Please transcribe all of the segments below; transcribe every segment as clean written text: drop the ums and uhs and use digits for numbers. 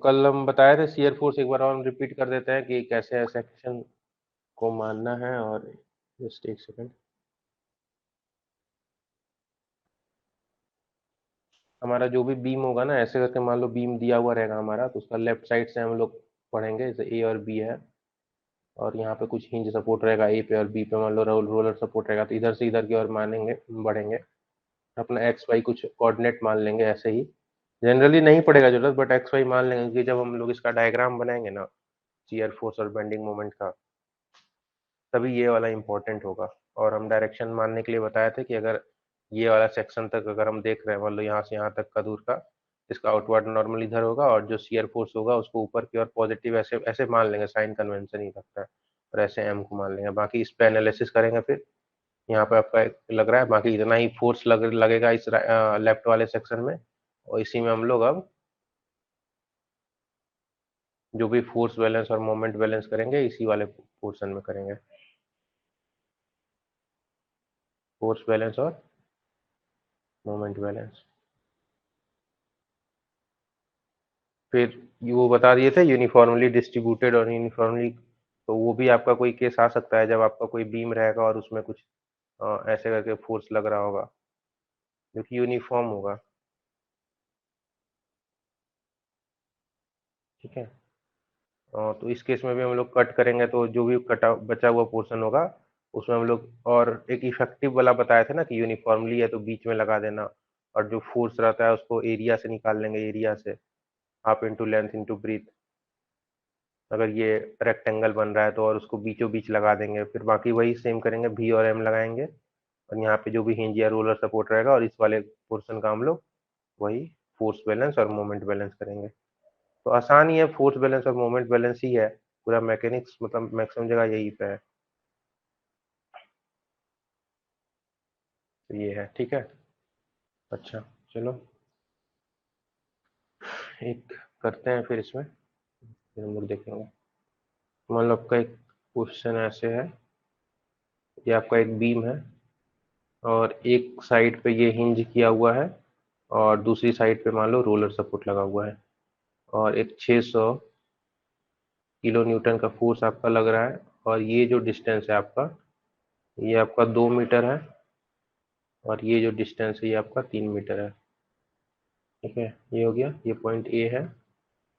कल हम बताए थे शियर फोर्स, एक बार और हम रिपीट कर देते हैं कि कैसे सेक्शन को मानना है। और जस्ट एक सेकंड, हमारा जो भी बीम होगा ना, ऐसे करके मान लो बीम दिया हुआ रहेगा हमारा, तो उसका लेफ्ट साइड से हम लोग पढ़ेंगे, जैसे ए और बी है, और यहाँ पे कुछ हिंज सपोर्ट रहेगा ए पे, और बी पे मान लो रोलर सपोर्ट रहेगा, तो इधर से इधर की ओर मानेंगे, बढ़ेंगे। अपना एक्स वाई कुछ कोऑर्डिनेट मान लेंगे ऐसे ही। जनरली नहीं पड़ेगा जरूरत, बट एक्स वाई मान लेंगे, क्योंकि जब हम लोग इसका डायग्राम बनाएंगे ना, शियर फोर्स और बेंडिंग मोमेंट का, तभी ये वाला इंपॉर्टेंट होगा। और हम डायरेक्शन मानने के लिए बताए थे कि अगर ये वाला सेक्शन तक अगर हम देख रहे हैं, मतलब यहाँ से यहाँ तक का दूर का, इसका आउटवर्ड नॉर्मल इधर होगा, और जो शियर फोर्स होगा उसको ऊपर की ओर पॉजिटिव ऐसे ऐसे मान लेंगे, साइन कन्वेंशन ही लगता है, और ऐसे एम को मान लेंगे। बाकी इस पे एनालिसिस करेंगे फिर। यहाँ पे आपका लग रहा है, बाकी इतना ही फोर्स लगेगा इस लेफ्ट वाले सेक्शन में, और इसी में हम लोग अब जो भी फोर्स बैलेंस और मोमेंट बैलेंस करेंगे, इसी वाले पोर्शन में करेंगे, फोर्स बैलेंस और मोमेंट बैलेंस। फिर वो बता दिए थे यूनिफॉर्मली डिस्ट्रीब्यूटेड और यूनिफॉर्मली, तो वो भी आपका कोई केस आ सकता है जब आपका कोई बीम रहेगा और उसमें कुछ ऐसे करके फोर्स लग रहा होगा, जो कि यूनिफॉर्म होगा। ठीक है। तो इस केस में भी हम लोग कट करेंगे, तो जो भी कटा बचा हुआ पोर्शन होगा, उसमें हम लोग, और एक इफेक्टिव वाला बताया था ना कि यूनिफॉर्मली है तो बीच में लगा देना, और जो फोर्स रहता है उसको एरिया से निकाल लेंगे, एरिया से half into length into breadth. अगर ये रेक्टेंगल बन रहा है तो, और उसको बीचों बीच लगा देंगे, फिर बाकी वही सेम करेंगे, भी और एम लगाएंगे, और यहाँ पे जो भी हिंज या रोलर सपोर्ट रहेगा, और इस वाले पोर्शन का हम लोग वही फोर्स बैलेंस और मोमेंट बैलेंस करेंगे। तो आसान ही है, फोर्स बैलेंस और मोमेंट बैलेंस ही है, पूरा मैकेनिक्स मतलब मैक्सिमम जगह यही पे है। तो ये है, ठीक है। अच्छा, चलो एक करते हैं फिर इसमें, फिर हम लोग देखेंगे। मान लो आपका एक क्वेश्चन ऐसे है, ये आपका एक बीम है, और एक साइड पे ये हिंज किया हुआ है, और दूसरी साइड पे मान लो रोलर सपोर्ट लगा हुआ है, और एक 600 किलो न्यूटन का फोर्स आपका लग रहा है, और ये जो डिस्टेंस है आपका, ये आपका 2 मीटर है, और ये जो डिस्टेंस है ये आपका 3 मीटर है। ठीक है, ये हो गया, ये पॉइंट ए है,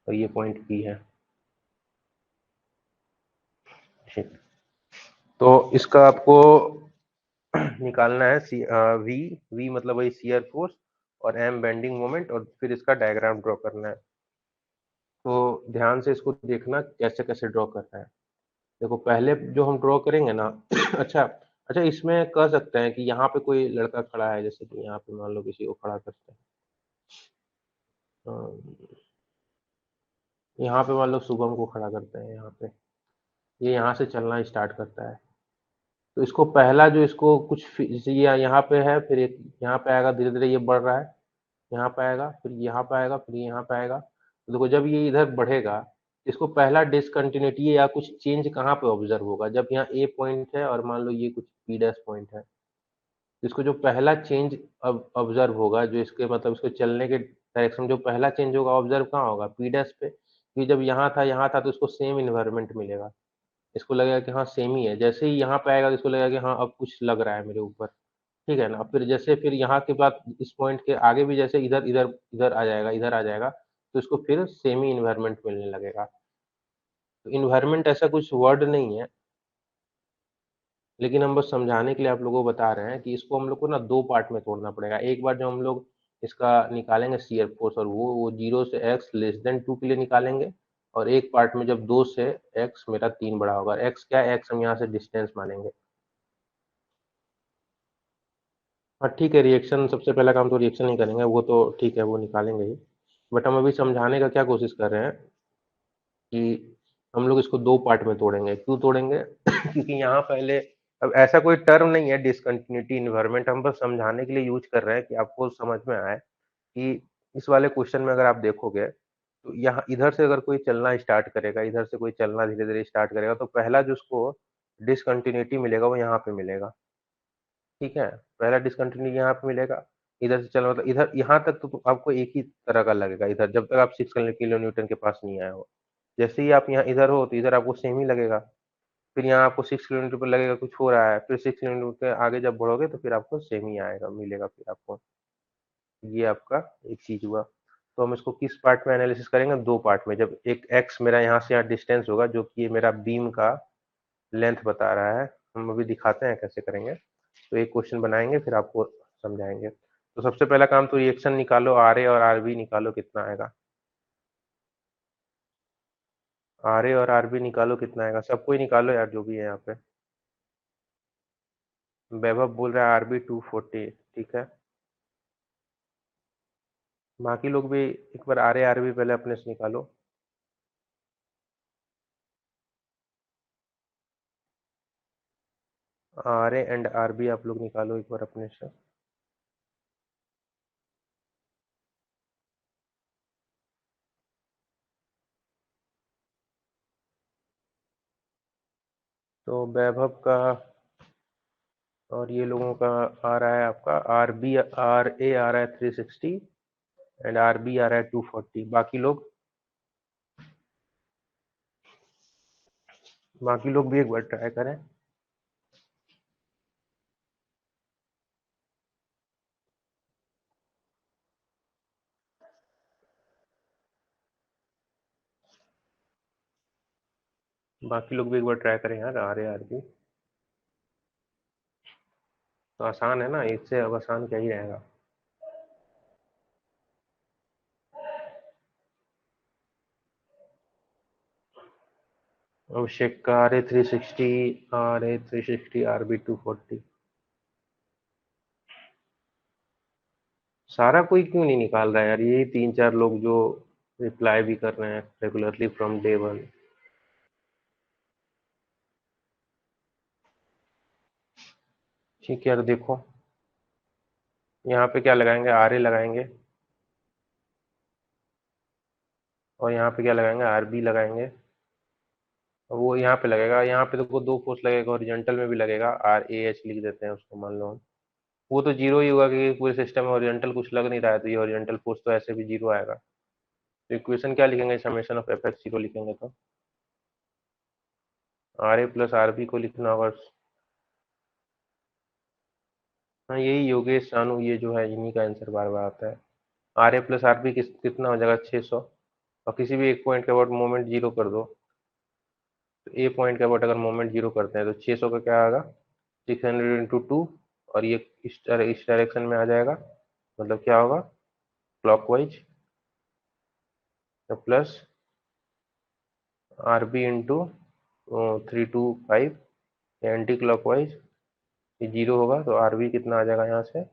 और ये पॉइंट बी है। ठीक। तो इसका आपको निकालना है वी, वी मतलब वही शियर फोर्स, और एम बेंडिंग मोमेंट, और फिर इसका डायग्राम ड्रॉ करना है। तो ध्यान से इसको देखना कैसे कैसे ड्रॉ करना है। देखो पहले जो हम ड्रॉ करेंगे ना अच्छा, अच्छा इसमें कह सकते हैं कि यहाँ पे कोई लड़का खड़ा है, जैसे कि यहाँ पे मान लो किसी को खड़ा करते हैं, यहाँ पे मान लो शुभम को खड़ा करते हैं यहाँ पे, ये यहाँ से चलना स्टार्ट करता है। तो इसको पहला जो इसको कुछ जैसे ये यहाँ पे है, फिर एक यहाँ पे आएगा, धीरे धीरे ये बढ़ रहा है, यहाँ पे आएगा, फिर यहाँ पे आएगा, फिर यहाँ पे आएगा। तो देखो जब ये इधर बढ़ेगा, इसको पहला डिसकंटिन्यूटी या कुछ चेंज कहाँ पे ऑब्जर्व होगा, जब यहाँ ए पॉइंट है और मान लो ये कुछ पी डैश पॉइंट है, तो इसको जो पहला चेंज अब ऑब्जर्व होगा, जो इसके मतलब इसके चलने के डायरेक्शन में जो पहला चेंज होगा ऑब्जर्व कहाँ होगा, पी डैश पे, कि जब यहाँ था तो इसको सेम इन्वायरमेंट मिलेगा, इसको लगेगा कि हाँ सेम ही है। जैसे ही यहाँ पे आएगा तो इसको लगेगा कि हाँ अब कुछ लग रहा है मेरे ऊपर। ठीक है ना। फिर जैसे फिर यहाँ के बाद इस पॉइंट के आगे भी जैसे इधर इधर इधर आ जाएगा, इधर आ जाएगा, तो इसको फिर सेम ही इन्वायरमेंट मिलने लगेगा। तो इन्वायरमेंट ऐसा कुछ वर्ड नहीं है, लेकिन हम बस समझाने के लिए आप लोगों को बता रहे हैं कि इसको हम लोग को ना दो पार्ट में तोड़ना पड़ेगा। एक बार जब हम लोग इसका निकालेंगे शियर फोर्स, और वो 0 से x लेस देन 2 के लिए निकालेंगे, और एक पार्ट में जब 2 से x मेरा 3 बड़ा होगा, x क्या है, x हम यहाँ से डिस्टेंस मानेंगे। हाँ ठीक है, रिएक्शन सबसे पहला काम तो रिएक्शन नहीं करेंगे, वो तो ठीक है, वो निकालेंगे ही। बट हम अभी समझाने का क्या कोशिश कर रहे हैं कि हम लोग इसको दो पार्ट में तोड़ेंगे। क्यों तोड़ेंगे क्योंकि यहाँ पहले, अब ऐसा कोई टर्म नहीं है डिसकंटिन्यूटी इन्वायरमेंट, हम बस समझाने के लिए यूज कर रहे हैं कि आपको समझ में आए कि इस वाले क्वेश्चन में अगर आप देखोगे, तो यहाँ इधर से अगर कोई चलना स्टार्ट करेगा, इधर से कोई चलना धीरे धीरे स्टार्ट करेगा, तो पहला जो उसको डिसकंटिन्यूटी मिलेगा वो यहाँ पे मिलेगा। ठीक है, पहला डिसकंटिन्यूटी यहाँ पे मिलेगा, इधर से चल मतलब इधर यहाँ तक तो आपको एक ही तरह का लगेगा, इधर जब तक आप 6 किलो न्यूटन के पास नहीं आए हो। जैसे ही आप यहाँ इधर हो तो इधर आपको सेम ही लगेगा, फिर यहाँ आपको 6 किलोमीटर पर लगेगा कुछ हो रहा है, फिर 6 किलोमीटर आगे जब बढ़ोगे तो फिर आपको सेम ही आएगा, मिलेगा फिर आपको। ये आपका एक चीज हुआ। तो हम इसको किस पार्ट में एनालिसिस करेंगे? दो पार्ट में। जब एक एक्स मेरा यहाँ से यहाँ डिस्टेंस होगा जो कि ये मेरा बीम का लेंथ बता रहा है, हम अभी दिखाते हैं कैसे करेंगे। तो एक क्वेश्चन बनाएंगे फिर आपको समझाएंगे। तो सबसे पहला काम तो रिएक्शन निकालो, आर ए और आर बी निकालो कितना आएगा। आर ए और आर बी निकालो कितना आएगा, सबको ही निकालो यार जो भी है यहाँ पे। वैभव बोल रहा है आर बी 240, ठीक है। बाकी लोग भी एक बार आर ए आर बी पहले अपने से निकालो। R A and R B आप लोग निकालो एक बार अपने से। तो वैभव का और ये लोगों का आ रहा है आपका आर बी, आर ए आ रहा है 360 एंड आर बी आ रहा है 240। बाकी लोग भी एक बार ट्राई करें। बाकी लोग भी एक बार ट्राई करें यार, आर ए आर बी। तो आसान है ना, इससे अब आसान क्या ही रहेगा। अभिषेक का R A 360, R A 360, R B 240। सारा कोई क्यों नहीं निकाल रहा है यार, यही तीन चार लोग जो रिप्लाई भी कर रहे हैं रेगुलरली फ्रॉम डे वन। ठीक है यार, देखो यहाँ पे क्या लगाएंगे, आर ए लगाएंगे, और यहाँ पे क्या लगाएंगे, आर बी लगाएंगे। और वो यहाँ पे लगेगा, यहाँ पे तो दो फोर्स लगेगा, हॉरिजॉन्टल में भी लगेगा, आर ए एच लिख देते हैं उसको मान लो हम। वो तो जीरो ही होगा क्योंकि पूरे सिस्टम में हॉरिजॉन्टल कुछ लग नहीं रहा है, तो ये हॉरिजॉन्टल फोर्स तो ऐसे भी जीरो आएगा। तो इक्वेशन क्या लिखेंगे, summation of F X zero लिखेंगे तो R A plus R B को लिखना होगा। हाँ यही योगेश सानू ये जो है इन्हीं का आंसर बार बार आता है। R A plus R B कितना हो जाएगा, 600। और किसी भी एक पॉइंट के अबाउट मोमेंट जीरो कर दो, तो ए पॉइंट के अबाउट अगर मोमेंट जीरो करते हैं तो 600 का क्या आएगा, 600 × 2। और ये इस डायरेक्शन में आ जाएगा, मतलब क्या होगा, क्लॉकवाइज। तो plus R B into 325 anticlockwise, ये जीरो होगा तो आर बी कितना आ जाएगा यहाँ से,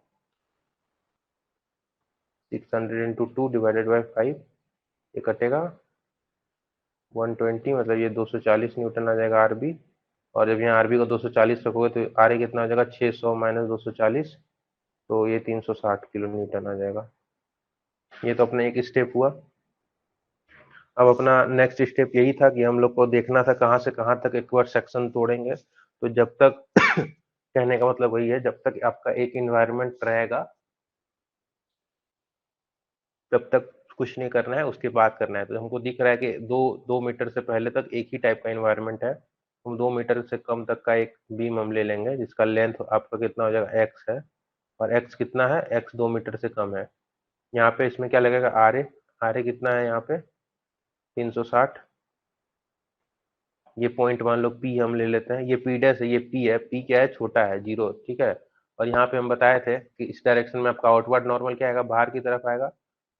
600 × 2 डिवाइडेड बाई 5, ये कटेगा 120, मतलब ये 240 न्यूटन आ जाएगा आर बी। और जब यहाँ आर बी को 240 रखोगे तो आर ए कितना आ जाएगा, 600 माइनस 240, तो ये 360 किलो न्यूटन आ जाएगा। ये तो अपना एक स्टेप हुआ। अब अपना नेक्स्ट स्टेप यही था कि हम लोग को देखना था कहाँ से कहाँ तक एक बार सेक्शन तोड़ेंगे। तो जब तक कहने का मतलब वही है, जब तक आपका एक इन्वायरमेंट रहेगा तब तक कुछ नहीं करना है, उसके बाद करना है। तो हमको दिख रहा है कि 2 मीटर से पहले तक एक ही टाइप का इन्वायरमेंट है, हम 2 मीटर से कम तक का एक बीम हम ले लेंगे जिसका लेंथ आपका कितना हो जाएगा, एक्स है। और एक्स कितना है, एक्स 2 मीटर से कम है। यहाँ पे इसमें क्या लगेगा, आर ए। आर ए कितना है यहाँ पे, 360। ये पॉइंट मान लो पी हम ले लेते हैं, ये पी डैश है, ये पी है, पी क्या है, छोटा है, जीरो, ठीक है। और यहाँ पे हम बताए थे कि इस डायरेक्शन में आपका आउटवर्ड नॉर्मल क्या आएगा, बाहर की तरफ आएगा।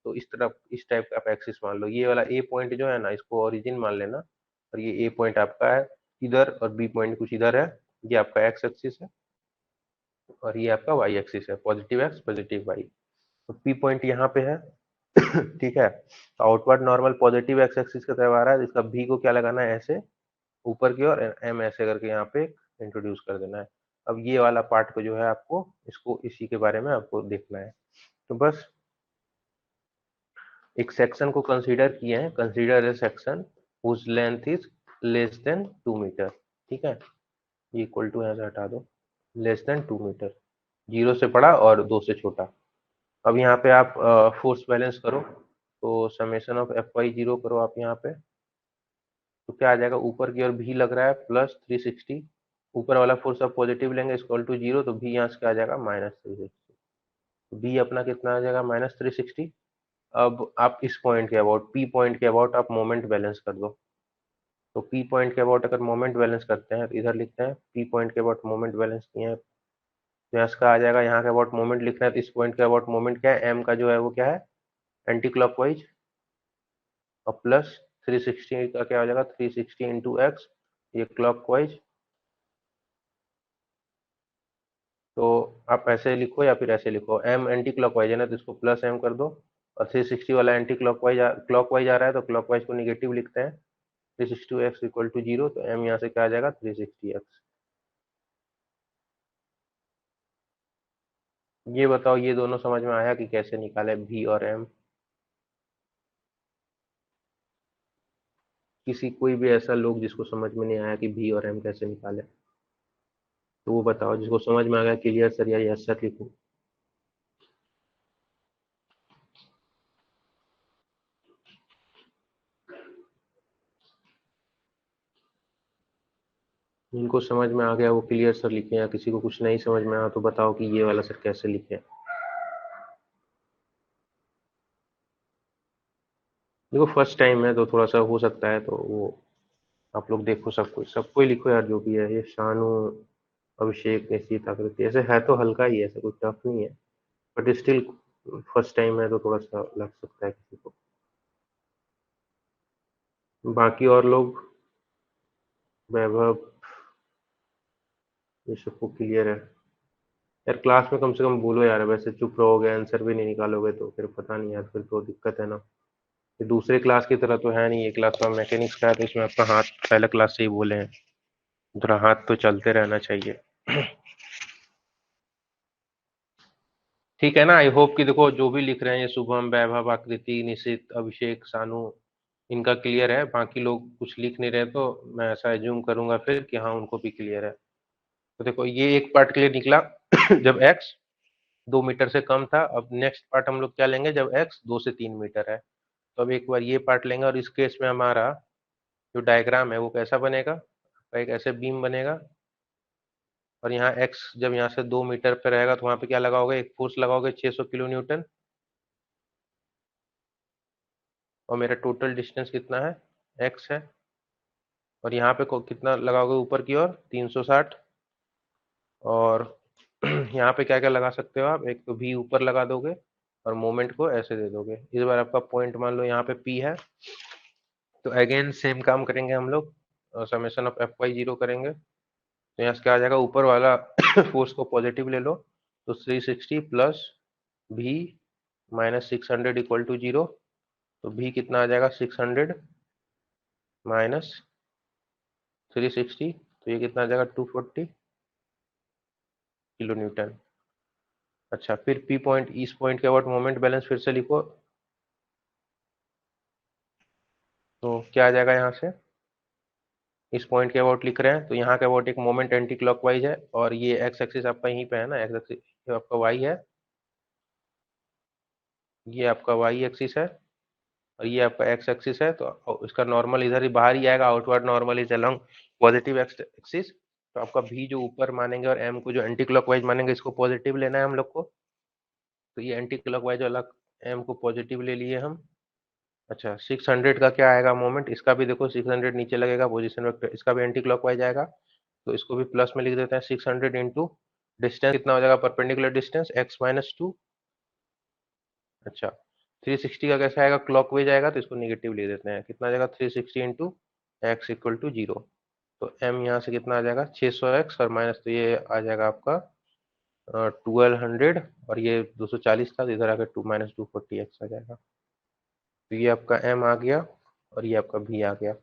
तो इस तरफ इस टाइप का आप एक्सिस मान लो, ये वाला ए पॉइंट जो है ना इसको ओरिजिन मान लेना। और ये ए पॉइंट आपका है इधर, और बी पॉइंट कुछ इधर है। ये आपका एक्स एक्सिस है और ये आपका वाई एक्सिस है, पॉजिटिव एक्स पॉजिटिव वाई। तो पी पॉइंट यहाँ पे है ठीक है। तो outward normal positive x axis का तरफ आ रहा है, इसका भी को क्या लगाना है, ऐसे ऊपर की ओर, एम ऐसे करके यहाँ पे इंट्रोड्यूस कर देना है। अब ये वाला पार्ट को जो है आपको इसको इसी के बारे में आपको देखना है। तो बस एक सेक्शन को कंसीडर किए हैं, consider a section whose length is less than 2 metre, ठीक है। ये इक्वल टू यहाँ से हटा दो, लेस देन 2 मीटर, जीरो से बड़ा और दो से छोटा। अब यहाँ पे आप फोर्स बैलेंस करो, तो summation of F Y zero करो आप यहाँ पे, तो क्या आ जाएगा, ऊपर की ओर भी लग रहा है +360, ऊपर वाला फोर्स आप पॉजिटिव लेंगे इक्वल टू जीरो, तो भी यहाँ से क्या आ जाएगा -360, बी अपना कितना आ जाएगा -360। अब आप इस पॉइंट के अबाउट, पी पॉइंट के अबाउट आप मोमेंट बैलेंस कर दो, तो पी पॉइंट के अबाउट अगर मोमेंट बैलेंस करते हैं तो इधर लिखते हैं पी पॉइंट के अबाउट मोमेंट बैलेंस किए हैं, तो यहाँ इसका आ जाएगा, यहाँ के अबाउट मोमेंट लिख रहे हैं तो इस पॉइंट के अबाउट मोमेंट क्या है, एम का जो है वो क्या है, एंटी क्लॉकवाइज, और +360 का क्या हो जाएगा, 360 इंटू एक्स, ये क्लॉकवाइज। तो आप ऐसे लिखो या फिर ऐसे लिखो, एम एंटी क्लॉकवाइज है ना, तो इसको प्लस एम कर दो, और 360 वाला एंटी क्लॉकवाइज आ रहा है तो क्लॉकवाइज को निगेटिव लिखते हैं, 360x इक्वल टू जीरो, तो एम यहाँ से क्या आ जाएगा 360x। ये बताओ, ये दोनों समझ में आया कि कैसे निकाले भी और एम? किसी कोई भी ऐसा लोग जिसको समझ में नहीं आया कि भी और एम कैसे निकाले, तो वो बताओ, जिसको समझ में आ गया क्लियर सर या यस सर लिखो। जिनको समझ में आ गया वो क्लियर सर लिखे, या किसी को कुछ नहीं समझ में आया तो बताओ कि ये वाला सर कैसे लिखे। देखो फर्स्ट टाइम है तो थोड़ा सा हो सकता है, तो वो आप लोग देखो, सबको ही लिखो यार, जो भी है, ये शानू, अभिषेक, निश्चित, आकृति, ऐसे है तो हल्का ही है, ऐसा कोई टफ नहीं है, बट स्टिल फर्स्ट टाइम है तो थोड़ा सा लग सकता है किसी को। बाकी और लोग, वैभव, ये सबको क्लियर है? यार क्लास में कम से कम बोलो यार, वैसे चुप रहोगे, आंसर भी नहीं निकालोगे तो फिर पता नहीं यार, फिर तो दिक्कत है ना। ये दूसरे क्लास की तरह तो है नहीं, ये क्लास तो मैकेनिक्स का है, तो इसमें आपका हाथ पहले क्लास से ही बोले हैं, थोड़ा हाथ तो चलते रहना चाहिए। ठीक है ना, आई होप कि देखो जो भी लिख रहे हैं, ये शुभम, वैभव, आकृति, निशित, अभिषेक, सानू, इनका क्लियर है, बाकी लोग कुछ लिख नहीं रहे तो मैं ऐसा एज्यूम करूंगा फिर कि हाँ उनको भी क्लियर है। तो देखो ये एक पार्ट क्लियर निकला जब एक्स 2 मीटर से कम था। अब नेक्स्ट पार्ट हम लोग क्या लेंगे, जब एक्स 2 से 3 मीटर है। तो अब एक बार ये पार्ट लेंगे, और इस केस में हमारा जो डायग्राम है वो कैसा बनेगा, एक ऐसे बीम बनेगा, और यहाँ एक्स जब यहाँ से 2 मीटर पे रहेगा तो वहां पे क्या लगाओगे, एक फोर्स लगाओगे 600 किलो न्यूटन, और मेरा टोटल डिस्टेंस कितना है, एक्स है, और यहाँ पे कितना लगाओगे ऊपर की ओर 360, और यहाँ पे क्या क्या लगा सकते हो आप, एक तो भी ऊपर लगा दोगे, और मोमेंट को ऐसे दे दोगे। इस बार आपका पॉइंट मान लो यहाँ पे पी है, तो अगेन सेम काम करेंगे हम लोग, summation of F Y zero करेंगे, तो यहाँ से क्या आ जाएगा, ऊपर वाला फोर्स को पॉजिटिव ले लो, तो 360 प्लस भी -600 इक्वल टू जीरो, तो भी कितना आ जाएगा 600 -360, तो ये कितना आ जाएगा 240 किलो न्यूटन। अच्छा, फिर पी पॉइंट, इस पॉइंट के अबाउट मोमेंट बैलेंस फिर से लिखो, तो क्या आ जाएगा, यहाँ से इस पॉइंट के अबाउट लिख रहे हैं, तो यहाँ के अबाउट एक मोमेंट एंटी क्लॉकवाइज है, और ये एक्स एक्सिस आपका यहीं पे है ना, एक्स एक्सिस आपका वाई है, ये आपका वाई एक्सिस है, और ये आपका एक्स एक्सिस है, तो इसका नॉर्मल इधर ही बाहर ही आएगा, outward normal is along positive x axis. तो आपका भी जो ऊपर मानेंगे और एम को जो एंटी क्लॉकवाइज मानेंगे, इसको पॉजिटिव लेना है हम लोग को, तो ये एंटी क्लॉकवाइज वाला एम को पॉजिटिव ले लिए हम। अच्छा, 600 का क्या आएगा मोमेंट, इसका भी देखो 600 नीचे लगेगा पोजीशन वेक्टर, इसका भी एंटी क्लॉकवाइज आएगा, तो इसको भी प्लस में लिख देते हैं, 600 इंटू डिस्टेंस कितना हो जाएगा, परपेंडिकुलर डिस्टेंस x-2। अच्छा, 360 का कैसे आएगा, क्लॉकवाइज आएगा, तो इसको निगेटिव लिख देते हैं, कितना आ जाएगा 360 into X equal to zero, तो m यहाँ से कितना आ जाएगा 600x, और माइनस, तो ये आ जाएगा आपका 1200, और ये 240 था, तो इधर आकर -240x आ जाएगा, तो ये आपका m आ गया, और ये आपका v आ गया।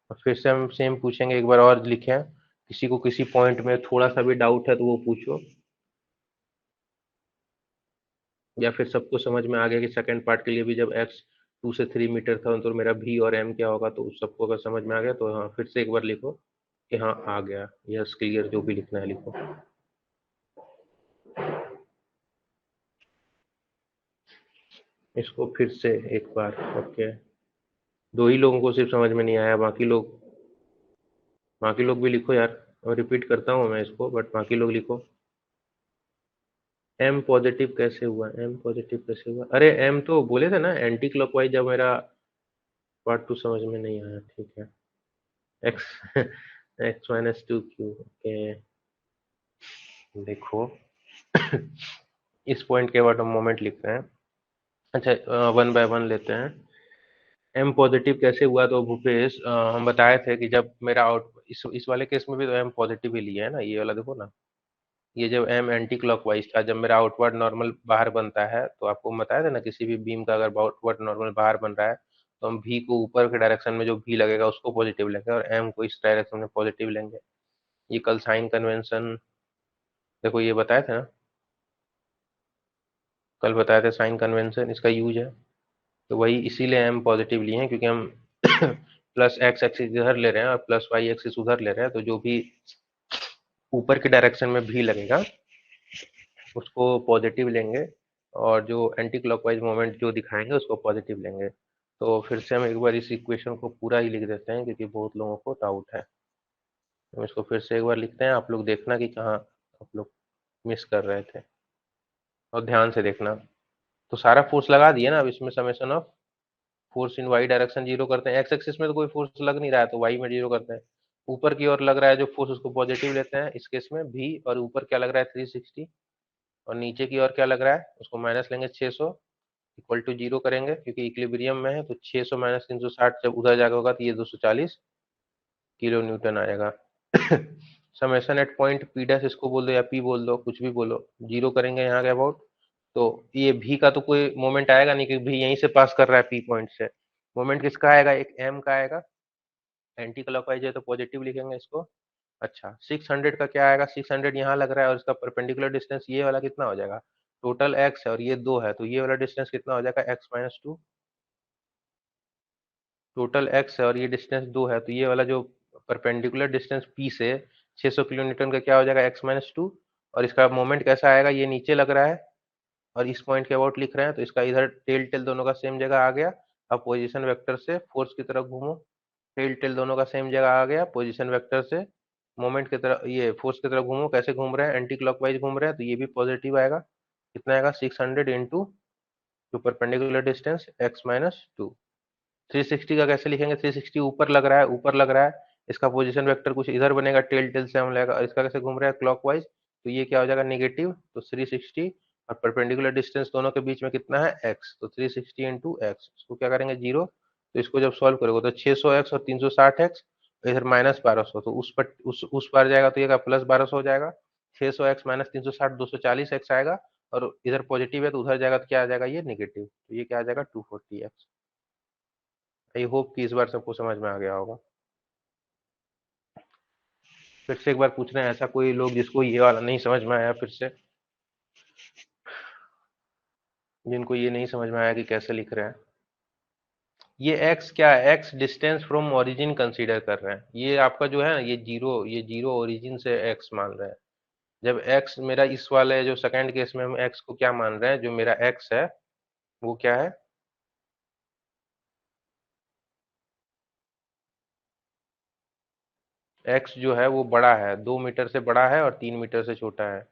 और फिर से हम सेम पूछेंगे, एक बार और लिखें, किसी को किसी पॉइंट में थोड़ा सा भी डाउट है तो वो पूछो, या फिर सबको समझ में आ गया कि सेकंड पार्ट के लिए भी जब x 2 से 3 मीटर था तो मेरा v और m क्या होगा, तो सबको अगर समझ में आ गया तो हाँ फिर से एक बार लिखो कि हाँ आ गया, यस क्लियर, जो भी लिखना है लिखो। इसको फिर से एक बार। ओके, दो ही लोगों को सिर्फ समझ में नहीं आया, बाकी लोग भी लिखो यार। और रिपीट करता हूँ मैं इसको, बट बाकी लोग लिखो। एम पॉजिटिव कैसे हुआ, एम पॉजिटिव कैसे हुआ? अरे एम तो बोले थे ना एंटी क्लॉकवाइज, जब मेरा पार्ट टू समझ में नहीं आया, ठीक है। X x-2 Q, okay. देखो इस पॉइंट के बाद हम मोमेंट लिख रहे हैं। अच्छा, वन बाय वन लेते हैं। एम पॉजिटिव कैसे हुआ? तो भूपेश, हम बताए थे कि जब मेरा आउट इस वाले केस में भी तो एम पॉजिटिव ही लिया है ना, ये वाला देखो ना। ये जब एम एंटी क्लॉकवाइज था, जब मेरा आउटवर्ड नॉर्मल बाहर बनता है, तो आपको बताया था ना, किसी भी बीम का अगर आउटवर्ड नॉर्मल बाहर बन रहा है, तो हम भी को ऊपर के डायरेक्शन में जो भी लगेगा उसको पॉजिटिव लेंगे, और एम को इस डायरेक्शन में पॉजिटिव लेंगे। ये कल साइन कन्वेंशन, देखो ये बताया था ना, कल बताया था साइन कन्वेंशन इसका यूज है। तो वही इसीलिए एम पॉजिटिव लिए हैं, क्योंकि हम प्लस एक्स एक्सिस इधर ले रहे हैं और प्लस वाई एक्सिस उधर ले रहे हैं, तो जो भी ऊपर के डायरेक्शन में भी लगेगा उसको पॉजिटिव लेंगे, और जो एंटी क्लॉकवाइज मोमेंट जो दिखाएंगे उसको पॉजिटिव लेंगे। तो फिर से हम एक बार इस इक्वेशन को पूरा ही लिख देते हैं, क्योंकि बहुत लोगों को डाउट है। हम इसको फिर से एक बार लिखते हैं, आप लोग देखना कि कहाँ आप लोग मिस कर रहे थे, और ध्यान से देखना। तो सारा फोर्स लगा दिया ना, अब इसमें summation of force in Y direction zero करते हैं। एक्स एक्सिस में तो कोई फोर्स लग नहीं रहा है, तो वाई में जीरो करते हैं। ऊपर की ओर लग रहा है जो फोर्स, उसको पॉजिटिव लेते हैं इस केस में भी, और ऊपर क्या लग रहा है 360, और नीचे की ओर क्या लग रहा है उसको माइनस लेंगे 600, इक्वल टू जीरो करेंगे, क्योंकि इक्विलिब्रियम में है। तो 600 माइनस 360 जब उधर जाकर होगा तो ये 240 किलो न्यूटन आएगा। Summation at point P dash इसको बोल दो या पी बोल दो, कुछ भी बोलो, जीरो करेंगे यहाँ के अबाउट। तो ये भी का तो कोई मोमेंट आएगा नहीं, क्योंकि भी यहीं से पास कर रहा है पी पॉइंट से। मोमेंट किसका आएगा? एक एम का आएगा। एंटी क्लॉकवाइज है तो पॉजिटिव लिखेंगे इसको। अच्छा, 600 का क्या आएगा? 600 यहाँ लग रहा है, और इसका परपेंडिकुलर डिस्टेंस ये वाला कितना हो जाएगा? टोटल एक्स है और ये 2 है, तो ये वाला डिस्टेंस कितना हो जाएगा? x-2। टोटल एक्स है और ये डिस्टेंस 2 है, तो ये वाला जो परपेंडिकुलर डिस्टेंस पी से 600 किलो न्यूटन का क्या हो जाएगा? x-2। और इसका मोमेंट कैसा आएगा? ये नीचे लग रहा है और इस पॉइंट के अबाउट लिख रहे हैं, तो इसका इधर टेल टेल दोनों का सेम जगह आ गया। अब पोजीशन वेक्टर से फोर्स की तरफ घूमो, टेल टेल दोनों का सेम जगह आ गया। पोजीशन वेक्टर से मोमेंट की तरफ, ये फोर्स की तरफ घूमो, कैसे घूम रहे हैं? एंटी क्लॉकवाइज घूम रहे हैं, तो ये भी पॉजिटिव आएगा। कितना आएगा? 600 इंटू जो परपेंडिकुलर डिस्टेंस x-2। 360 का कैसे लिखेंगे? 360 ऊपर लग रहा है, ऊपर लग रहा है, इसका पोजीशन वेक्टर कुछ इधर बनेगा, टेल टेल से हम लेगा, और इसका कैसे घूम रहा है? क्लॉकवाइज। तो ये क्या हो जाएगा? नेगेटिव। तो 360 और परपेंडिकुलर डिस्टेंस दोनों के बीच में कितना है? x। तो 360 इंटू एक्स, इसको क्या करेंगे? जीरो। तो इसको जब सॉल्व करोगे तो 600x और 360x, इधर माइनस 1200, तो उस पार जाएगा तो ये प्लस 1200 हो जाएगा। 600x माइनस 360 240x आएगा, और इधर पॉजिटिव है तो उधर जाएगा तो क्या आ जाएगा? ये नेगेटिव। तो ये क्या आ जाएगा? 240x। आई होप कि इस बार सबको समझ में आ गया होगा। फिर से एक बार पूछ रहे हैं, ऐसा कोई लोग जिसको ये वाला नहीं समझ में आया? फिर से जिनको ये नहीं समझ में आया कि कैसे लिख रहे हैं। ये x क्या है? x distance from origin consider कर रहे हैं। ये आपका जो है ना, ये जीरो ओरिजिन से x मान रहे हैं। जब x मेरा इस वाले जो सेकंड केस में हम x को क्या मान रहे हैं, जो मेरा x है वो क्या है? x जो है वो बड़ा है, 2 मीटर से बड़ा है और 3 मीटर से छोटा है।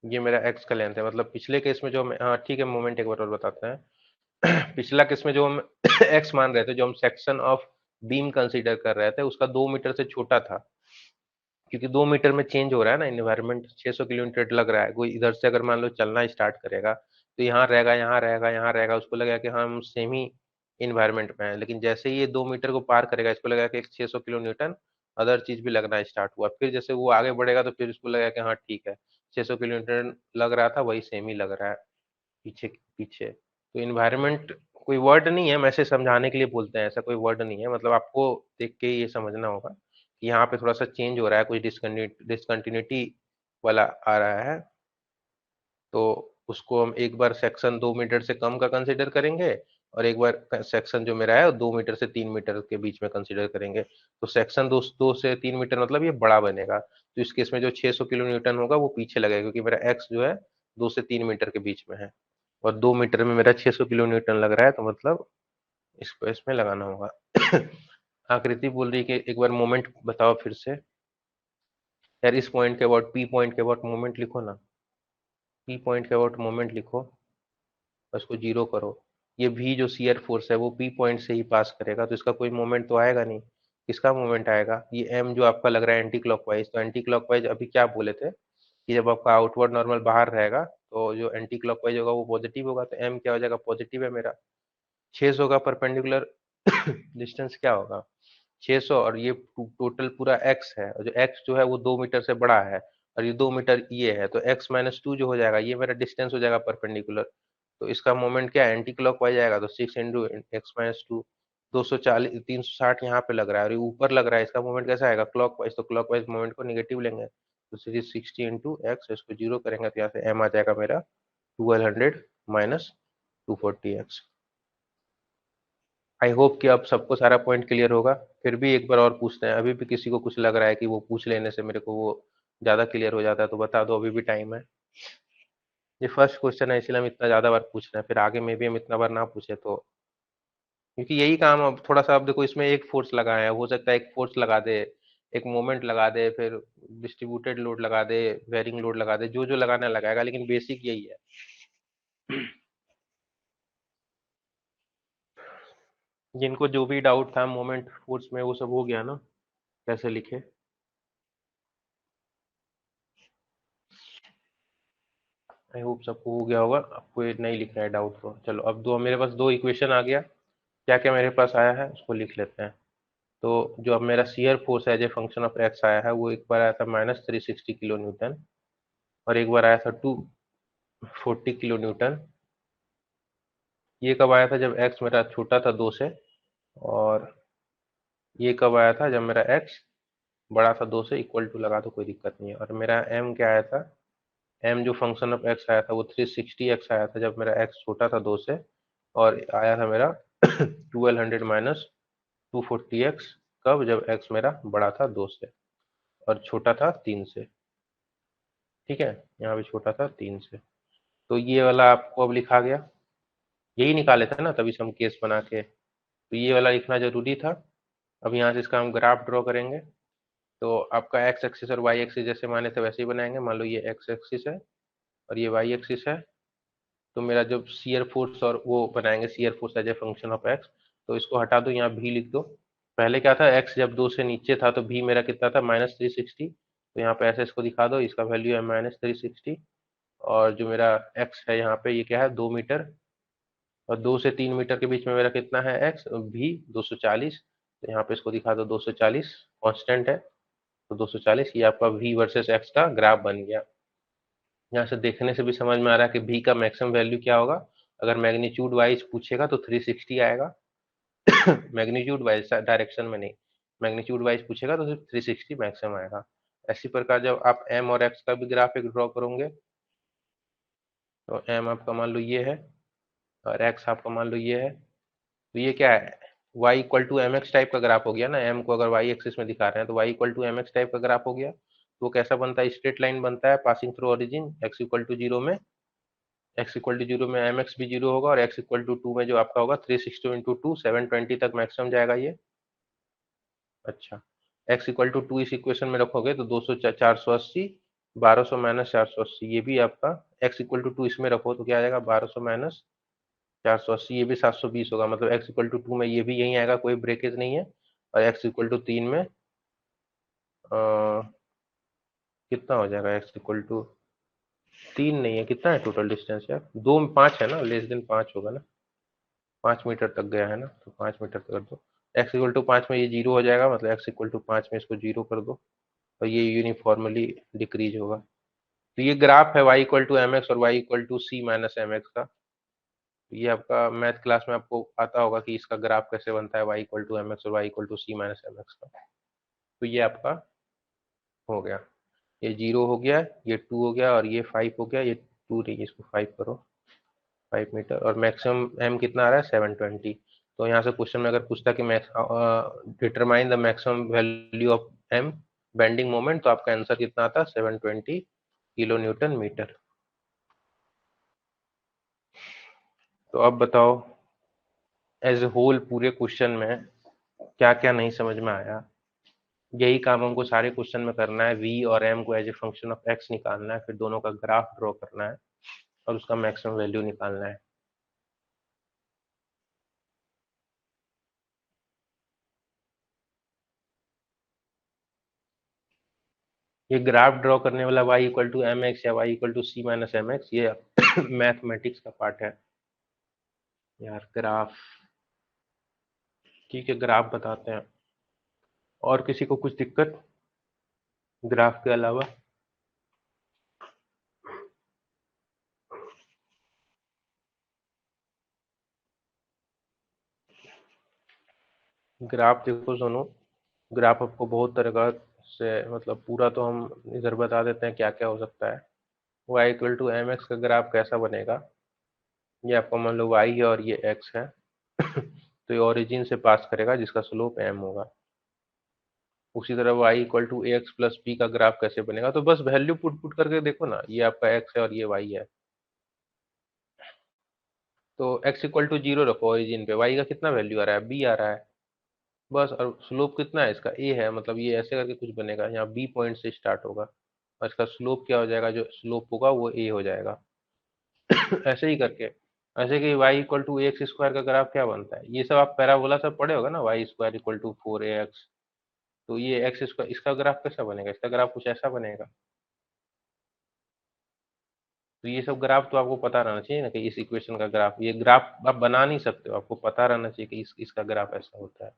ये मेरा x का लेंथ है। मतलब पिछले केस में जो हम, हाँ ठीक है, मोमेंट एक बार और बताते हैं। पिछला केस में जो हम x मान रहे थे, जो हम सेक्शन ऑफ बीम कंसीडर कर रहे थे, उसका 2 मीटर से छोटा था। क्योंकि 2 मीटर में चेंज हो रहा है ना इन्वायरमेंट, 600 किलोमीटर लग रहा है। कोई इधर से अगर मान लो चलना स्टार्ट करेगा, तो यहाँ रहेगा, यहाँ रहेगा, यहाँ रहेगा, उसको लगेगा कि हाँ हम सेम ही इन्वायरमेंट में है। लेकिन जैसे ही ये 2 मीटर को पार करेगा, इसको लगेगा कि 600 किलो न्यूटन अदर चीज भी लगना स्टार्ट हुआ। फिर जैसे वो आगे बढ़ेगा तो फिर उसको लगेगा कि हाँ ठीक है, 600 किलो न्यूटन लग रहा था वही सेम ही लग रहा है पीछे पीछे। तो इन्वायरमेंट कोई वर्ड नहीं है, मैं ऐसे समझाने के लिए बोलते हैं, ऐसा कोई वर्ड नहीं है। मतलब आपको देख के ये समझना होगा कि यहाँ पे थोड़ा सा चेंज हो रहा है, कुछ डिसकंटिन्यूटी वाला आ रहा है। तो उसको हम एक बार सेक्शन 2 मीटर से कम का कंसिडर करेंगे, और एक बार सेक्शन जो मेरा है 2 मीटर से 3 मीटर के बीच में कंसिडर करेंगे। तो सेक्शन 2 से 3 मीटर मतलब ये बड़ा बनेगा, तो इस केस में जो 600 किलो न्यूटन होगा वो पीछे लगेगा, क्योंकि मेरा एक्स जो है 2 से 3 मीटर के बीच में है। और 2 मीटर में मेरा 600 किलो न्यूटन लग रहा है, तो मतलब इसको इसमें लगाना होगा। आकृति बोल रही है कि एक बार मोमेंट बताओ फिर से। यार इस पॉइंट के अबाउट, पी पॉइंट के अबाउट मोमेंट लिखो ना, पी पॉइंट के अबाउट मोमेंट लिखो और इसको जीरो करो। ये भी जो शियर फोर्स है वो पी पॉइंट से ही पास करेगा, तो इसका कोई मोमेंट तो आएगा नहीं। किसका मोमेंट आएगा? ये एम जो आपका लग रहा है एंटी क्लॉकवाइज, तो एंटी क्लॉकवाइज अभी क्या बोले थे कि जब आपका आउटवर्ड नॉर्मल बाहर रहेगा तो जो एंटी क्लॉकवाइज होगा वो पॉजिटिव होगा, तो एम क्या हो जाएगा? पॉजिटिव है मेरा। 600 का परपेंडिकुलर डिस्टेंस क्या होगा? 600, और ये टोटल पूरा एक्स है, और जो एक्स जो है वो 2 मीटर से बड़ा है, और ये 2 मीटर ये है, तो एक्स माइनस टू जो हो जाएगा ये मेरा डिस्टेंस हो जाएगा परपेंडिकुलर। तो इसका मोमेंट क्या है? एंटी क्लॉक वाइज आएगा, तो 6 इंटू एक्स माइनस टू, 240, 360 यहाँ पे लग रहा है, और ये ऊपर लग रहा है, इसका मोमेंट कैसा आएगा? क्लॉक वाइज, तो क्लॉक वाइज मोमेंट को निगेटिव लेंगे, तो 360 इंटू एक्स, इसको जीरो करेंगे तो यहाँ से एम आ जाएगा मेरा 1200 - 240x। आई होप कि अब सबको सारा पॉइंट क्लियर होगा। फिर भी एक बार और पूछते हैं, अभी भी किसी को कुछ लग रहा है कि वो पूछ लेने से मेरे को वो ज्यादा क्लियर हो जाता है, तो बता दो, अभी भी टाइम है। ये फर्स्ट क्वेश्चन है इसलिए हम इतना ज्यादा बार पूछ रहे हैं, फिर आगे में भी हम इतना बार ना पूछे तो, क्योंकि यही काम अब थोड़ा सा, अब देखो इसमें एक फोर्स लगाए हैं, हो सकता है एक फोर्स लगा दे, एक मोमेंट लगा दे, फिर डिस्ट्रीब्यूटेड लोड लगा दे, वेरिंग लोड लगा दे, जो जो लगाना लगाएगा, लेकिन बेसिक यही है। जिनको जो भी डाउट था मोमेंट फोर्स में वो सब हो गया ना, कैसे लिखे? आई होप सबको हो गया होगा, आपको ये नहीं लिखना है डाउट तो चलो, अब दो मेरे पास दो इक्वेशन आ गया। क्या क्या मेरे पास आया है उसको लिख लेते हैं। तो जो अब मेरा शियर फोर्स है जो फंक्शन ऑफ एक्स आया है, वो एक बार आया था -360 किलो न्यूटन, और एक बार आया था 240 किलो न्यूटन। ये कब आया था? जब एक्स मेरा छोटा था 2 से। और ये कब आया था? जब मेरा एक्स बड़ा था 2 से, इक्वल टू लगा, तो कोई दिक्कत नहीं है। और मेरा एम क्या आया था? एम जो फंक्शन ऑफ एक्स आया था वो 360 एक्स आया था, जब मेरा एक्स छोटा था 2 से। और आया था मेरा 1200 - 240x, कब? जब एक्स मेरा बड़ा था 2 से और छोटा था 3 से। ठीक है, यहाँ भी छोटा था 3 से। तो ये वाला आपको अब लिखा गया, यही निकाले थे ना तभी से हम केस बना के, तो ये वाला लिखना जरूरी था। अब यहाँ से इसका हम ग्राफ ड्रॉ करेंगे। तो आपका एक्स एक्सिस और वाई एक्सिस जैसे माने थे वैसे ही बनाएंगे। मान लो ये एक्स एक्सिस है और ये वाई एक्सिस है। तो मेरा जब शियर फोर्स और वो बनाएंगे, shear force as a function of X, तो इसको हटा दो, यहाँ भी लिख दो। पहले क्या था? एक्स जब 2 से नीचे था तो भी मेरा कितना था? -360। तो यहाँ पे ऐसे इसको दिखा दो, इसका वैल्यू है -360। और जो मेरा एक्स है यहाँ पे, ये क्या है? 2 मीटर। और 2 से 3 मीटर के बीच में मेरा कितना है? एक्स भी 240। तो यहाँ पे इसको दिखा दो 240, कांस्टेंट है, तो 240। ये आपका वी वर्सेस एक्स का ग्राफ बन गया। यहाँ से देखने से भी समझ में आ रहा है कि भी का मैक्सिमम वैल्यू क्या होगा। अगर मैग्नीट्यूड वाइज पूछेगा तो 360 आएगा। मैग्नीट्यूड वाइज, डायरेक्शन में नहीं, मैग्नीट्यूड वाइज पूछेगा तो सिर्फ 360 मैक्सिमम आएगा। इसी प्रकार जब आप एम और एक्स का भी ग्राफ एक ड्रॉ करोगे, तो एम आपका मान लो ये है और एक्स आपका मान लो ये है, तो ये क्या है? y equal to M X type का ग्राफ हो गया ना। m को अगर y एक्सिस में दिखा रहे हैं तो y equal to M X type का ग्राफ हो गया। तो वो कैसा बनता है? स्ट्रेट लाइन बनता है passing through origin x equal to zero में। x इक्वल टू जीरो में एम एक्स भी जीरो होगा, और x इक्वल टू टू में जो आपका होगा 360 × 2 720 तक मैक्सिमम जाएगा ये। अच्छा, x इक्वल टू टू इस इक्वेशन में रखोगे तो 200 480, 1200 - 480, ये भी आपका x इक्वल टू टू इसमें रखो तो क्या आ जाएगा? 1200 - 480, ये भी 720 होगा। मतलब x इक्वल टू टू में ये भी यही आएगा, कोई ब्रेकेज नहीं है। और x इक्वल टू 3 में कितना हो जाएगा? x इक्वल टू 3 नहीं है, कितना है टोटल डिस्टेंस यार? 5 है ना, लेस देन 5 होगा ना। 5 मीटर तक गया है ना, तो 5 मीटर तक कर दो। x इक्वल टू 5 में ये जीरो हो जाएगा, मतलब x इक्वल टू 5 में इसको जीरो कर दो, और ये यूनिफॉर्मली डिक्रीज होगा। तो ये ग्राफ है y equal to M x और y equal to c minus m x का। ये आपका मैथ क्लास में आपको आता होगा कि इसका ग्राफ कैसे बनता है, y equal to M x और y equal to c minus m x का। तो ये आपका हो गया, ये जीरो हो गया, ये टू हो गया, और ये 5 हो गया। ये टू नहीं, इसको 5 करो, 5 मीटर। और मैक्सिमम m कितना आ रहा है? 720। तो यहाँ से क्वेश्चन में अगर पूछता कि determine the maximum value of m bending moment, तो आपका आंसर कितना आता? 720 किलो न्यूटन मीटर। तो अब बताओ एज ए होल पूरे क्वेश्चन में क्या क्या नहीं समझ में आया। यही काम हमको सारे क्वेश्चन में करना है, v और m को as a function of x निकालना है, फिर दोनों का ग्राफ ड्रॉ करना है और उसका मैक्सिमम वैल्यू निकालना है। ये ग्राफ ड्रॉ करने वाला y equal to M x या y equal to c minus m x, ये मैथमेटिक्स का पार्ट है यार। ग्राफ, ठीक है, ग्राफ बताते हैं। और किसी को कुछ दिक्कत ग्राफ के अलावा? ग्राफ देखो सुनो, ग्राफ आपको बहुत तरह का से, मतलब पूरा तो हम इधर बता देते हैं क्या क्या हो सकता है। y equal to M x का ग्राफ कैसा बनेगा? ये आपका मान लो y है और ये x है तो ये ओरिजिन से पास करेगा जिसका स्लोप m होगा। उसी तरह y equal to a x plus b का ग्राफ कैसे बनेगा? तो बस वैल्यू पुट पुट करके देखो ना, ये आपका x है और ये y है। तो x इक्वल टू जीरो रखो ओरिजिन पे, y का कितना वैल्यू आ रहा है? b आ रहा है बस। और स्लोप कितना है इसका? a है, मतलब ये ऐसे करके कुछ बनेगा, यहाँ b पॉइंट से स्टार्ट होगा और इसका स्लोप क्या हो जाएगा? जो स्लोप होगा वो a हो जाएगा ऐसे ही करके। ऐसे कि y equal to x square का ग्राफ क्या बनता है? ये सब आप पैराबोला सब पढ़े होगा ना, Y square equal to 4ax। तो ये एक्स स्क्वायर, इसका ग्राफ कैसा बनेगा? इसका ग्राफ कुछ ऐसा बनेगा। तो ये सब ग्राफ तो आपको पता रहना चाहिए ना कि इस इक्वेशन का ग्राफ, ये ग्राफ आप बना नहीं सकते हो, आपको पता रहना चाहिए कि इसका ग्राफ ऐसा होता है।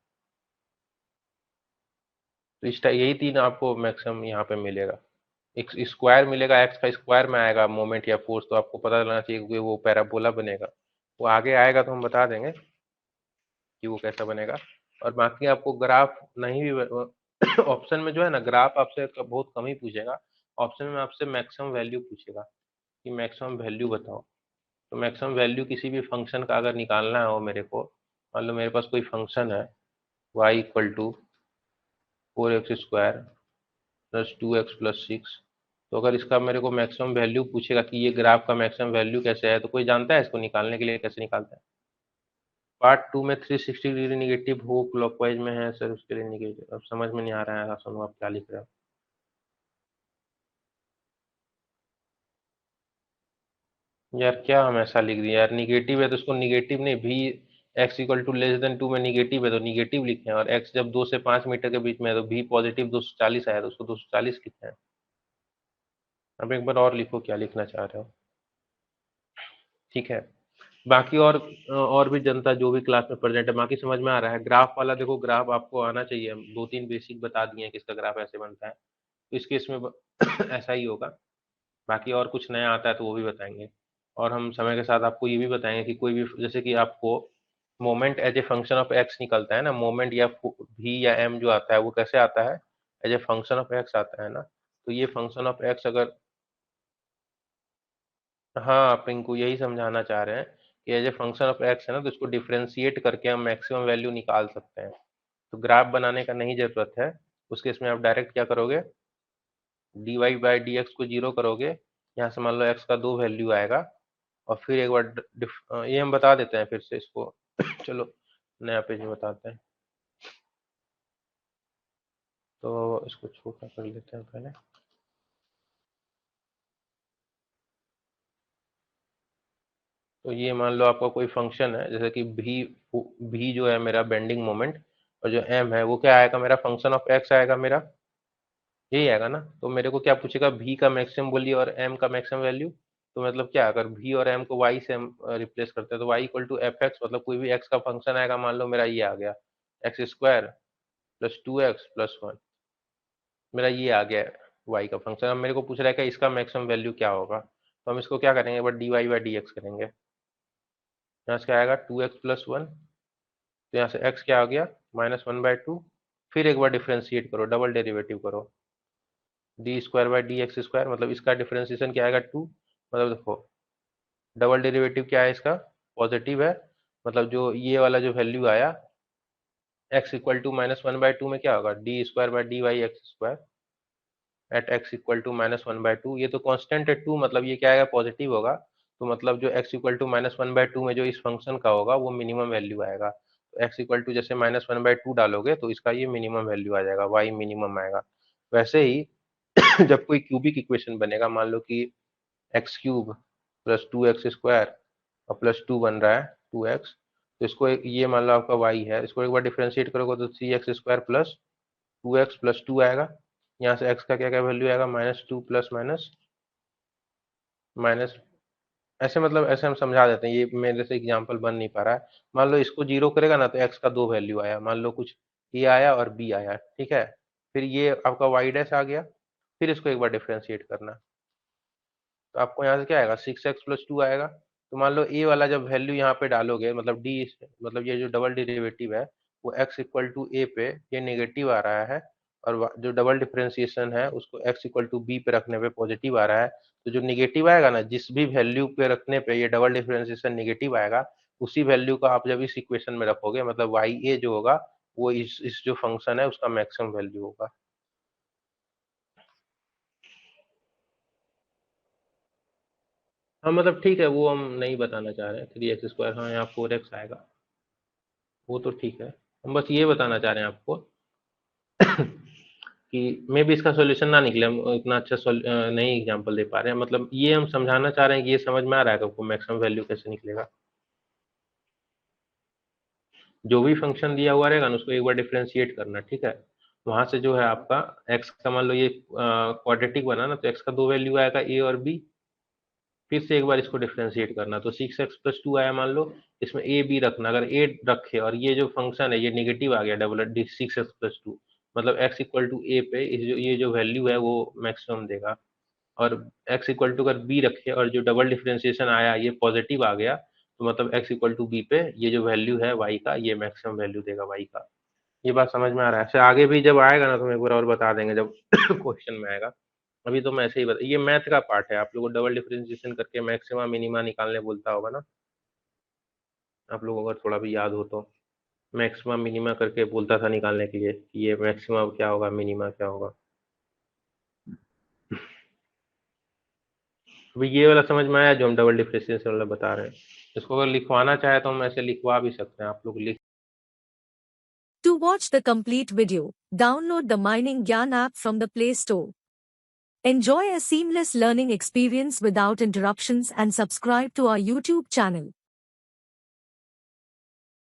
तो इस यही तीन आपको मैक्सिमम यहाँ पे मिलेगा। एक स्क्वायर मिलेगा, एक्स का स्क्वायर में आएगा मोमेंट या फोर्स, तो आपको पता रहना चाहिए कि वो पैराबोला बनेगा। वो आगे आएगा तो हम बता देंगे कि वो कैसा बनेगा। और बाकी आपको ग्राफ नहीं भी ऑप्शन में जो है ना, ग्राफ आपसे बहुत कम ही पूछेगा। ऑप्शन में आपसे मैक्सिमम वैल्यू पूछेगा कि मैक्सिमम वैल्यू बताओ। तो मैक्सिमम वैल्यू किसी भी फंक्शन का अगर निकालना हो मेरे को, मान लो मेरे पास कोई फंक्शन है y equal to 4x² plus 2x plus 6। तो अगर इसका मेरे को मैक्सिमम वैल्यू पूछेगा कि ये ग्राफ का मैक्सिमम वैल्यू कैसे है, तो कोई जानता है इसको निकालने के लिए कैसे निकालते हैं? पार्ट टू में 360 डिग्री निगेटिव हो क्लॉकवाइज में है सर, उसके लिए निगेटिव। अब समझ में नहीं आ रहा है सुनो आप क्या लिख रहे हो। यार क्या हम ऐसा लिख दिए यार, निगेटिव है तो उसको निगेटिव नहीं, भी x equal to less than 2 में निगेटिव है तो निगेटिव लिखे हैं, और एक्स जब 2 से 5 मीटर के बीच में है तो भी पॉजिटिव 240 आया तो उसको 240 लिखे हैं। अब एक बार और लिखो क्या लिखना चाह रहे हो। ठीक है। बाकी और भी जनता जो भी क्लास में प्रेजेंट है, बाकी समझ में आ रहा है? ग्राफ वाला देखो, ग्राफ आपको आना चाहिए, हम दो तीन बेसिक बता दिए हैं कि इसका ग्राफ ऐसे बनता है, तो इस केस में ऐसा ही होगा। बाकी और कुछ नया आता है तो वो भी बताएंगे। और हम समय के साथ आपको ये भी बताएंगे कि कोई भी, जैसे कि आपको moment as a function of x निकलता है ना, मोमेंट या भी या एम जो आता है वो कैसे आता है? As a function of x आता है ना। तो ये फंक्शन ऑफ एक्स अगर, हाँ पिंकू यही समझाना चाह रहे हैं कि as a function of x है ना, तो इसको डिफरेंशिएट करके हम मैक्सिमम वैल्यू निकाल सकते हैं। तो ग्राफ बनाने का नहीं जरूरत है, उस केस में आप डायरेक्ट क्या करोगे, d y by d x को जीरो करोगे, यहाँ से मान लो एक्स का दो वैल्यू आएगा, और फिर एक बार ये हम बता देते हैं फिर से इसको चलो नया पेज में बताते हैं। तो इसको छोटा कर लेते हैं पहले। तो ये मान लो आपका कोई फंक्शन है, जैसे कि भी जो है मेरा बेंडिंग मोमेंट, और जो एम है वो क्या आएगा मेरा? फंक्शन ऑफ एक्स आएगा मेरा, यही आएगा ना। तो मेरे को क्या पूछेगा? भी का मैक्सिमम वैल्यू और एम का मैक्सिमम वैल्यू। तो मतलब क्या, अगर भी और एम को वाई से हम रिप्लेस करते हैं तो y equal to f x, मतलब कोई भी एक्स का फंक्शन आएगा, मान लो मेरा ये आ गया x square plus 2x plus 1, मेरा ये आ गया वाई का फंक्शन। अब मेरे को पूछ रहा है कि इसका मैक्सिमम वैल्यू क्या होगा, तो हम इसको क्या करेंगे, but d y by d x करेंगे। यहाँ से क्या आएगा? 2x प्लस 1, तो यहाँ से x क्या आ गया? -1/2। फिर एक बार डिफ्रेंशिएट करो, डबल डेरिवेटिव करो, D square by d x square, मतलब इसका डिफ्रेंशिएशन क्या आएगा? 2। मतलब देखो डबल डेरिवेटिव क्या है इसका? पॉजिटिव है, मतलब जो ये वाला जो वैल्यू आया x इक्वल टू -1/2 में क्या होगा? D square by d y x square at x equal to -1/2। ये तो कांस्टेंट है 2, मतलब ये क्या आएगा? पॉजिटिव होगा। तो मतलब जो x इक्वल टू -1/2 में जो इस फंक्शन का होगा वो मिनिमम वैल्यू आएगा। तो x इक्वल टू जैसे -1/2 डालोगे तो इसका ये मिनिमम वैल्यू आ जाएगा, y मिनिमम आएगा। वैसे ही जब कोई क्यूबिक इक्वेशन बनेगा, मान लो कि x³ प्लस 2x² और प्लस 2 बन रहा है 2x, तो इसको ये मान लो आपका y है, इसको एक बार डिफ्रेंशिएट करोगे तो 3x² प्लस 2x प्लस 2 आएगा। यहाँ से x का क्या क्या वैल्यू आएगा, -2 प्लस माइनस माइनस, ऐसे मतलब ऐसे हम समझा देते हैं, ये मेरे से एग्जांपल बन नहीं पा रहा है। मान लो इसको जीरो करेगा ना तो x का दो वैल्यू आया, मान लो कुछ a आया और b आया, ठीक है। फिर ये आपका y डैश आ गया, फिर इसको एक बार डिफ्रेंशिएट करना, तो आपको यहाँ से क्या आएगा 6x प्लस 2 आएगा। तो मान लो a वाला जब वैल्यू यहाँ पे डालोगे, मतलब d, मतलब ये जो डबल डेरिवेटिव है वो x इक्वल टू a पे ये नेगेटिव आ रहा है, और जो डबल डिफरेंशिएशन है उसको x इक्वल टू b पे रखने पे पॉजिटिव आ रहा है। तो जो निगेटिव आएगा ना, जिस भी वैल्यू पे रखने पे ये डबल डिफरेंशिएशन निगेटिव आएगा, उसी वैल्यू का आप जब इस इक्वेशन में रखोगे, मतलब y a जो होगा वो इस जो फंक्शन है उसका मैक्सिमम वैल्यू होगा। हाँ मतलब ठीक है, वो हम नहीं बताना चाह रहे हैं 3x², हाँ यहाँ 4x आएगा, वो तो ठीक है। हम बस ये बताना चाह रहे हैं आपको कि मे भी इसका सॉल्यूशन ना निकले, हम इतना अच्छा नहीं एग्जांपल दे पा रहे हैं, मतलब ये हम समझाना चाह रहे हैं कि ये समझ में आ रहा है कि आपको मैक्सिमम वैल्यू कैसे निकलेगा। जो भी फंक्शन दिया हुआ रहेगा ना उसको एक बार डिफरेंशिएट करना, ठीक है। वहां से जो है आपका x का, मान लो ये क्वाड्रेटिक बना ना, तो x का दो वैल्यू आएगा a और b, फिर से एक बार इसको डिफरेंशिएट करना, तो 6x प्लस 2 आया मान लो, इसमें ए बी रखना, अगर ए रखे और ये जो फंक्शन है ये नेगेटिव आ गया डबल 6x प्लस 2, मतलब x इक्वल टू ए पे ये जो वैल्यू है वो मैक्सिमम देगा। और x इक्वल टू अगर b रखे और जो डबल डिफरेंशिएशन आया ये पॉजिटिव आ गया, तो मतलब x इक्वल टू b पे ये जो वैल्यू है y का, ये मैक्सिमम वैल्यू देगा y का। ये बात समझ में आ रहा है? ऐसे आगे भी जब आएगा ना तो हम एक बार और बता देंगे जब क्वेश्चन में आएगा। अभी तो मैं ऐसे ही बता, ये मैथ का पार्ट है, आप लोगों को डबल डिफरेंशिएशन करके मैक्सिमा मिनिमा निकालने बोलता होगा ना, आप लोगों को अगर थोड़ा भी याद हो तो। मैक्सिमा मिनिमा करके बोलता था निकालने के लिए कि ये मैक्सिमा क्या होगा, मिनिमा क्या होगा। अभी ये वाला समझ में आया जो हम डबल डिफरेंशिएशन वाला बता रहे हैं? इसको अगर लिखवाना चाहे तो हम ऐसे लिखवा भी सकते हैं, आप लोग लिख। To watch the complete video, download the Mining Gyan app from the Play Store. Enjoy a seamless learning experience without interruptions and subscribe to our YouTube channel.